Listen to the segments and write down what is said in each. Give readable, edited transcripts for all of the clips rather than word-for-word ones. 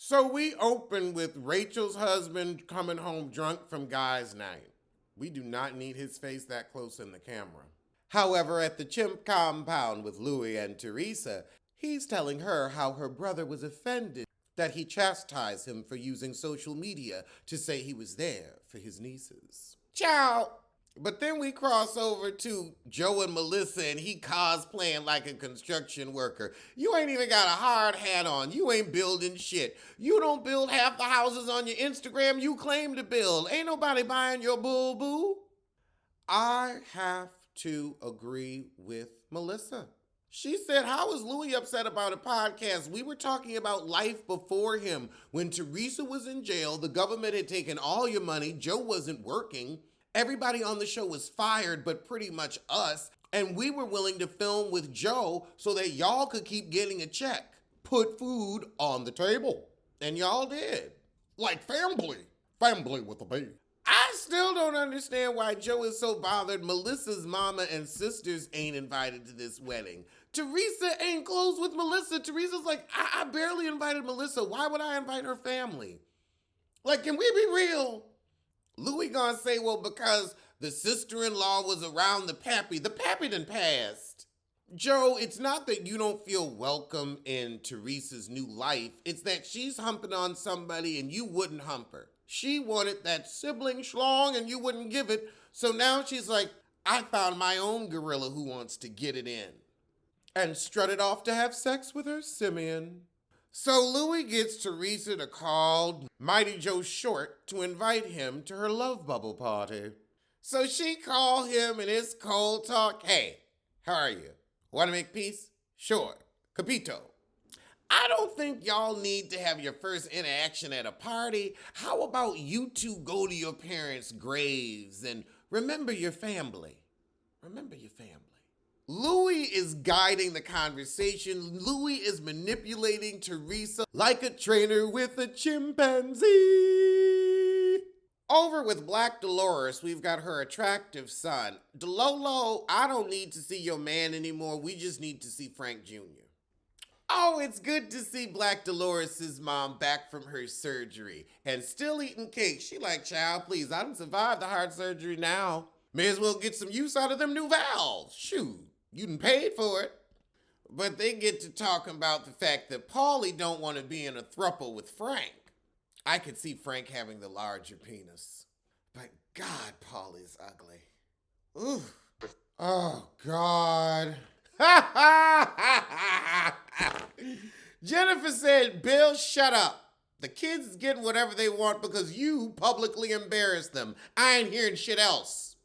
So we open with Rachel's husband coming home drunk from guy's night. We do not need his face that close in the camera. However, at the chimp compound with Louie and Teresa, he's telling her how her brother was offended that he chastised him for using social media to say he was there for his nieces. Ciao! But then we cross over to Joe and Melissa, and he cosplaying like a construction worker. You ain't even got a hard hat on. You ain't building shit. You don't build half the houses on your Instagram you claim to build. Ain't nobody buying your boo-boo. I have to agree with Melissa. She said, how is Louis upset about a podcast? We were talking about life before him. When Teresa was in jail, the government had taken all your money. Joe wasn't working. Everybody on the show was fired, but pretty much us. And we were willing to film with Joe so that y'all could keep getting a check. Put food on the table. And y'all did. Like family. Family with a B. I still don't understand why Joe is so bothered Melissa's mama and sisters ain't invited to this wedding. Teresa ain't close with Melissa. Teresa's like, I barely invited Melissa. Why would I invite her family? Like, can we be real? Louis gonna say, well, because the sister-in-law was around the pappy. The pappy done passed. Joe, it's not that you don't feel welcome in Teresa's new life. It's that she's humping on somebody and you wouldn't hump her. She wanted that sibling schlong and you wouldn't give it. So now she's like, I found my own gorilla who wants to get it in. And strutted off to have sex with her Simeon. So Louis gets Teresa to call Mighty Joe Short to invite him to her love bubble party. So she called him and it's cold talk. Hey, how are you? Want to make peace? Sure. Capito. I don't think y'all need to have your first interaction at a party. How about you two go to your parents' graves and remember your family? Remember your family. Louis is guiding the conversation. Louis is manipulating Teresa like a trainer with a chimpanzee. Over with Black Dolores, we've got her attractive son. DeLolo, I don't need to see your man anymore. We just need to see Frank Jr. Oh, it's good to see Black Dolores' mom back from her surgery and still eating cake. She like, child, please, I done survived the heart surgery now. May as well get some use out of them new valves. Shoot, you done paid for it. But they get to talking about the fact that Paulie don't want to be in a throuple with Frank. I could see Frank having the larger penis. But God, Paulie's ugly. Ooh. Oh, God. Jennifer said, Bill, shut up. The kids is getting whatever they want because you publicly embarrassed them. I ain't hearing shit else.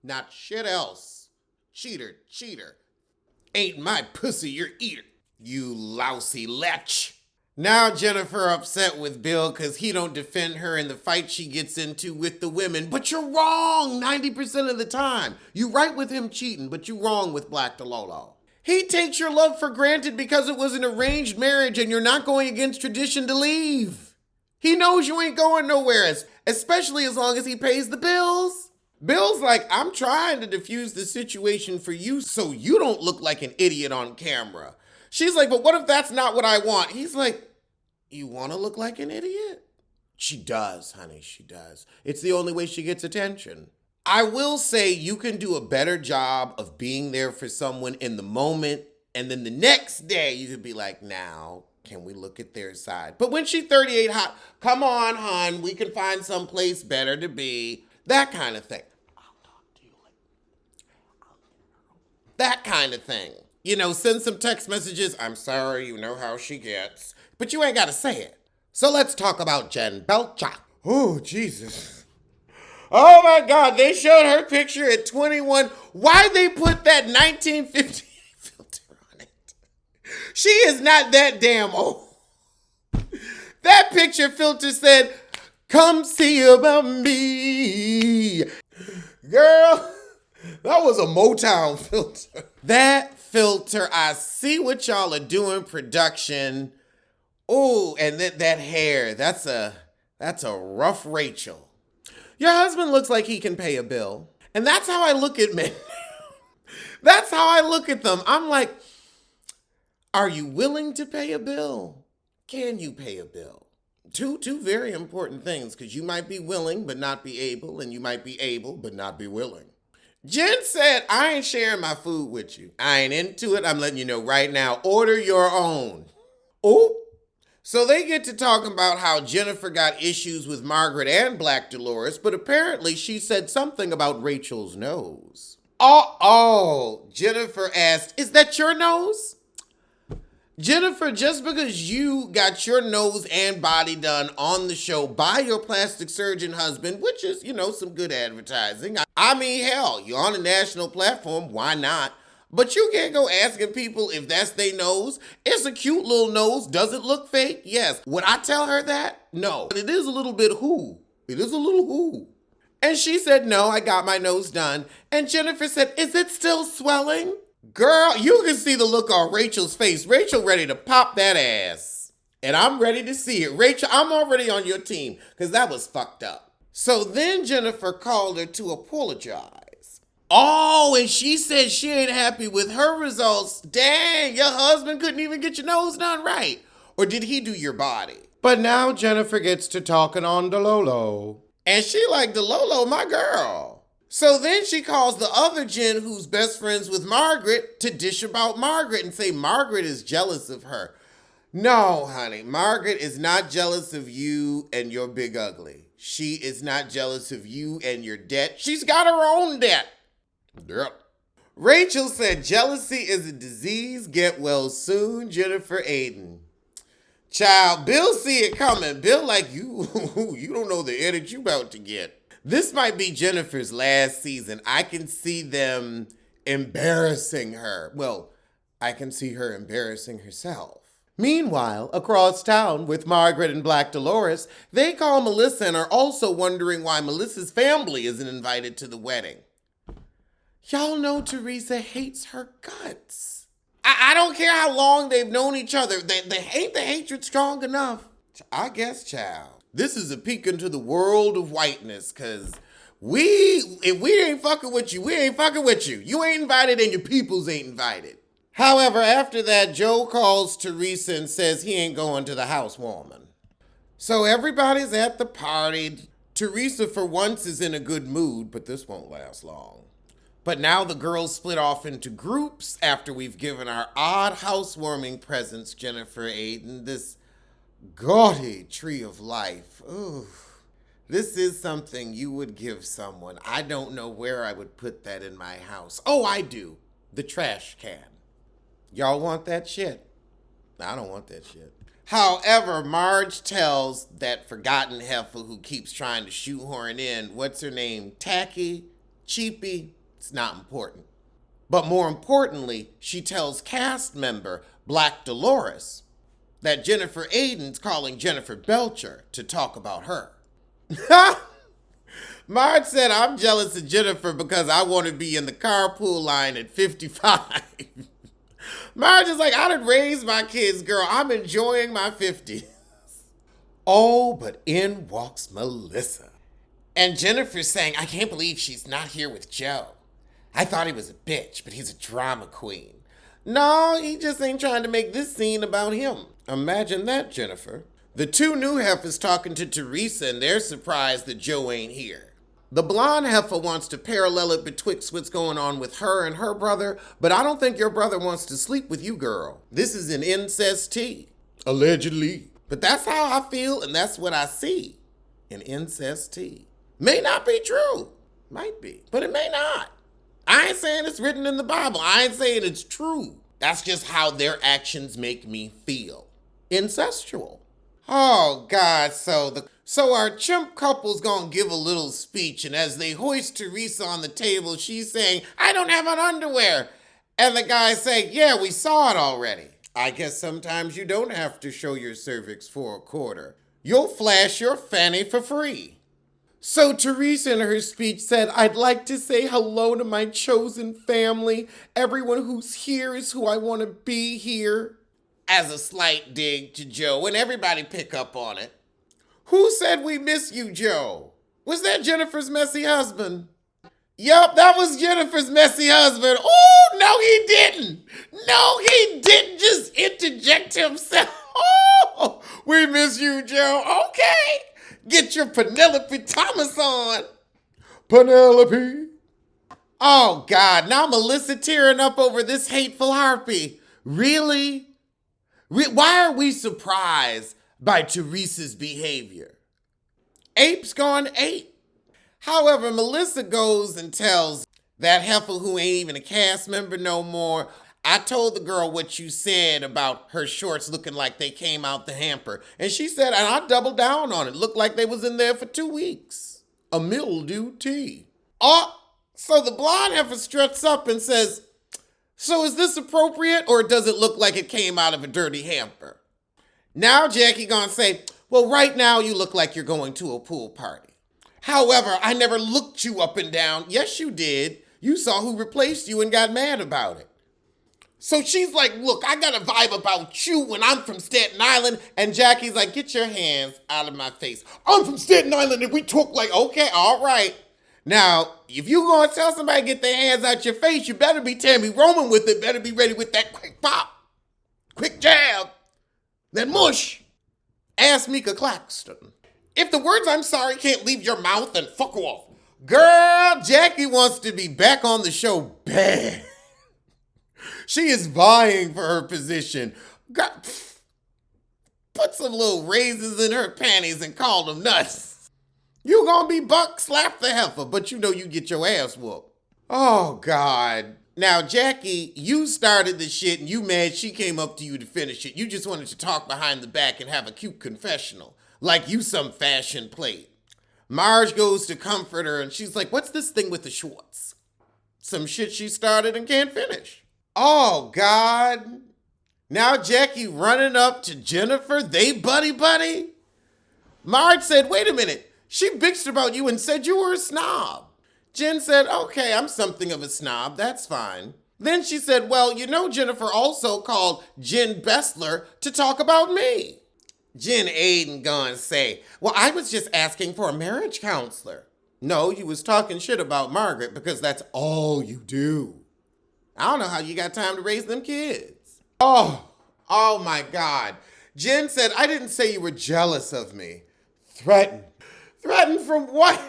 Not shit else. Cheater, cheater. Ain't my pussy your eater, you lousy lech. Now Jennifer upset with Bill because he don't defend her in the fight she gets into with the women. But you're wrong 90% of the time. You right with him cheating, but you wrong with Black DeLolo. He takes your love for granted because it was an arranged marriage and you're not going against tradition to leave. He knows you ain't going nowhere, especially as long as he pays the bills. Bill's like, I'm trying to diffuse the situation for you so you don't look like an idiot on camera. She's like, but what if that's not what I want? He's like, you want to look like an idiot? She does, honey, she does. It's the only way she gets attention. I will say you can do a better job of being there for someone in the moment, and then the next day you could be like, now, can we look at their side? But when she's 38 hot, come on, hon, we can find someplace better to be. That kind of thing. I'll talk to you later. That kind of thing. You know, send some text messages. I'm sorry, you know how she gets. But you ain't got to say it. So let's talk about Jen Belcher. Oh, Jesus. Oh, my God. They showed her picture at 21. Why they put that 1958 filter on it? She is not that damn old. That picture filter said, come see about me. Girl, that was a Motown filter. That filter, I see what y'all are doing, production. Oh, and that hair, that's a rough Rachel. Your husband looks like he can pay a bill. And that's how I look at men. That's how I look at them. I'm like, are you willing to pay a bill? Can you pay a bill? Two very important things, because you might be willing but not be able, and you might be able but not be willing. Jen said, I ain't sharing my food with you. I ain't into it. I'm letting you know right now. Order your own. Oh, so they get to talking about how Jennifer got issues with Margaret and Black Dolores, but apparently she said something about Rachel's nose. Oh, Jennifer asked, is that your nose? Jennifer, just because you got your nose and body done on the show by your plastic surgeon husband, which is, some good advertising. I mean, hell, you're on a national platform, why not? But you can't go asking people if that's their nose. It's a cute little nose. Does it look fake? Yes. Would I tell her that? No. But it is a little bit who. It is a little who. And she said, no, I got my nose done. And Jennifer said, is it still swelling? Girl, you can see the look on Rachel's face. Rachel ready to pop that ass. And I'm ready to see it. Rachel, I'm already on your team because that was fucked up. So then Jennifer called her to apologize. Oh, and she said she ain't happy with her results. Dang, your husband couldn't even get your nose done right. Or did he do your body? But now Jennifer gets to talking on DeLolo. And she like, DeLolo, my girl. So then she calls the other Jen, who's best friends with Margaret, to dish about Margaret and say Margaret is jealous of her. No, honey, Margaret is not jealous of you and your big ugly. She is not jealous of you and your debt. She's got her own debt. Yep. Rachel said jealousy is a disease. Get well soon, Jennifer Aiden. Child, Bill see it coming. Bill like, you don't know the edit you about to get. This might be Jennifer's last season. I can see them embarrassing her. Well, I can see her embarrassing herself. Meanwhile, across town with Margaret and Black Dolores, they call Melissa and are also wondering why Melissa's family isn't invited to the wedding. Y'all know Teresa hates her guts. I don't care how long they've known each other. They hate the hatred strong enough. I guess, child. This is a peek into the world of whiteness, because if we ain't fucking with you, we ain't fucking with you. You ain't invited and your peoples ain't invited. However, after that, Joe calls Teresa and says he ain't going to the housewarming. So everybody's at the party. Teresa, for once, is in a good mood, but this won't last long. But now the girls split off into groups after we've given our odd housewarming presents, Jennifer Aiden, this gaudy tree of life. Ooh, this is something you would give someone. I don't know where I would put that in my house. Oh, I do. The trash can. Y'all want that shit? I don't want that shit. However, Marge tells that forgotten heifer who keeps trying to shoehorn in, what's her name? Tacky? Cheapy? It's not important. But more importantly, she tells cast member Black Dolores that Jennifer Aiden's calling Jennifer Belcher to talk about her. Marge said, I'm jealous of Jennifer because I want to be in the carpool line at 55. Marge is like, I done raised my kids, girl. I'm enjoying my 50s. Oh, but in walks Melissa. And Jennifer's saying, I can't believe she's not here with Joe. I thought he was a bitch, but he's a drama queen. No, he just ain't trying to make this scene about him. Imagine that, Jennifer. The two new heifers talking to Teresa, and they're surprised that Joe ain't here. The blonde heifer wants to parallel it betwixt what's going on with her and her brother, but I don't think your brother wants to sleep with you, girl. This is an incest tea. Allegedly. But that's how I feel, and that's what I see. An incest tea. May not be true. Might be, but it may not. I ain't saying it's written in the Bible. I ain't saying it's true. That's just how their actions make me feel. Incestual. Oh, God, so our chimp couple's gonna give a little speech, and as they hoist Teresa on the table, she's saying, I don't have on underwear. And the guys say, yeah, we saw it already. I guess sometimes you don't have to show your cervix for a quarter. You'll flash your fanny for free. So Teresa in her speech said, I'd like to say hello to my chosen family. Everyone who's here is who I want to be here. As a slight dig to Joe, and everybody pick up on it. Who said we miss you, Joe? Was that Jennifer's messy husband? Yup, that was Jennifer's messy husband. Oh, no, he didn't. No, he didn't just interject himself. Oh! We miss you, Joe. Okay. Get your Penelope Thomas on. Penelope. Oh, God. Now Melissa tearing up over this hateful harpy. Really? Why are we surprised by Teresa's behavior? Ape's gone ape. However, Melissa goes and tells that heifer who ain't even a cast member no more, I told the girl what you said about her shorts looking like they came out the hamper. And she said, and I doubled down on it. Looked like they was in there for 2 weeks. A mildew tea. Oh, so the blonde heifer struts up and says, so is this appropriate or does it look like it came out of a dirty hamper? Now Jackie gonna say, well, right now you look like you're going to a pool party. However, I never looked you up and down. Yes, you did. You saw who replaced you and got mad about it. So she's like, look, I got a vibe about you when I'm from Staten Island. And Jackie's like, get your hands out of my face. I'm from Staten Island and we talk like, okay, all right. Now, if you gonna tell somebody to get their hands out your face, you better be Tammy Roman with it. Better be ready with that quick pop, quick jab, that mush. Ask Mika Claxton. If the words I'm sorry can't leave your mouth, then fuck off. Girl, Jackie wants to be back on the show bad. She is vying for her position. Put some little raisins in her panties and call them nuts. You gonna be buck slap the heifer, but you know you get your ass whooped. Oh, God. Now, Jackie, you started the shit and you mad she came up to you to finish it. You just wanted to talk behind the back and have a cute confessional. Like you some fashion plate. Marge goes to comfort her and she's like, what's this thing with the shorts? Some shit she started and can't finish. Oh, God. Now Jackie running up to Jennifer. They buddy. Marge said, wait a minute. She bitched about you and said you were a snob. Jen said, okay, I'm something of a snob. That's fine. Then she said, well, you know, Jennifer also called Jen Bessler to talk about me. Jen Aiden gonna say, well, I was just asking for a marriage counselor. No, you was talking shit about Margaret because that's all you do. I don't know how you got time to raise them kids. Oh my God. Jen said, I didn't say you were jealous of me. Threatened. Threatened from what?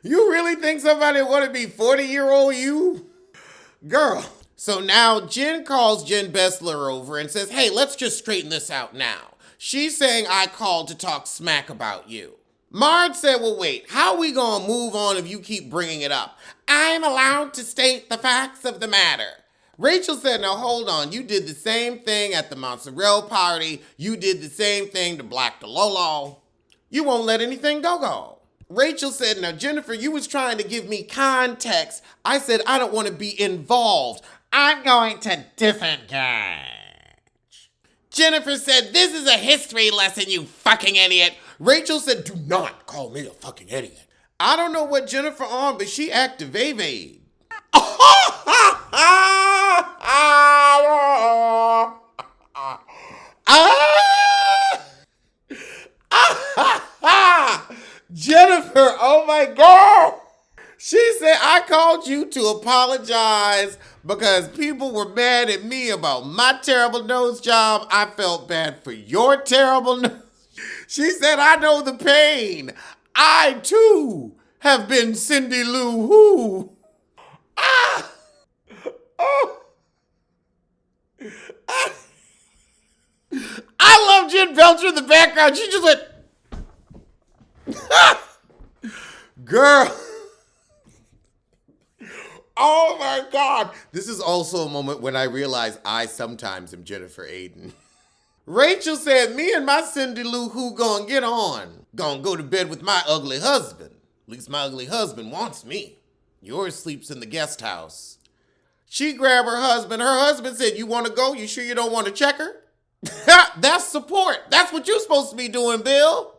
You really think somebody want to be 40-year-old you? Girl. So now Jen calls Jen Bessler over and says, hey, let's just straighten this out now. She's saying I called to talk smack about you. Marge said, well, wait, how are we going to move on if you keep bringing it up? I'm allowed to state the facts of the matter. Rachel said, now hold on, you did the same thing at the mozzarella party. You did the same thing to Black DeLolo. You won't let anything go. Rachel said, now Jennifer, you was trying to give me context. I said, I don't want to be involved. I'm going to disengage. Jennifer said, this is a history lesson, you fucking idiot. Rachel said, do not call me a fucking idiot. I don't know what Jennifer on, but she activated. Jennifer, oh my God. She said, I called you to apologize because people were mad at me about my terrible nose job. I felt bad for your terrible nose. She said, I know the pain. I, too, have been Cindy Lou Who. I love Jen Belcher in the background. She just went, girl. Oh my God. This is also a moment when I realize I sometimes am Jennifer Aiden. Rachel said, me and my Cindy Lou Who gonna get on. Gonna go to bed with my ugly husband. At least my ugly husband wants me. Yours sleeps in the guest house. She grabbed her husband. Her husband said, you want to go? You sure you don't want to check her? That's support. That's what you're supposed to be doing, Bill.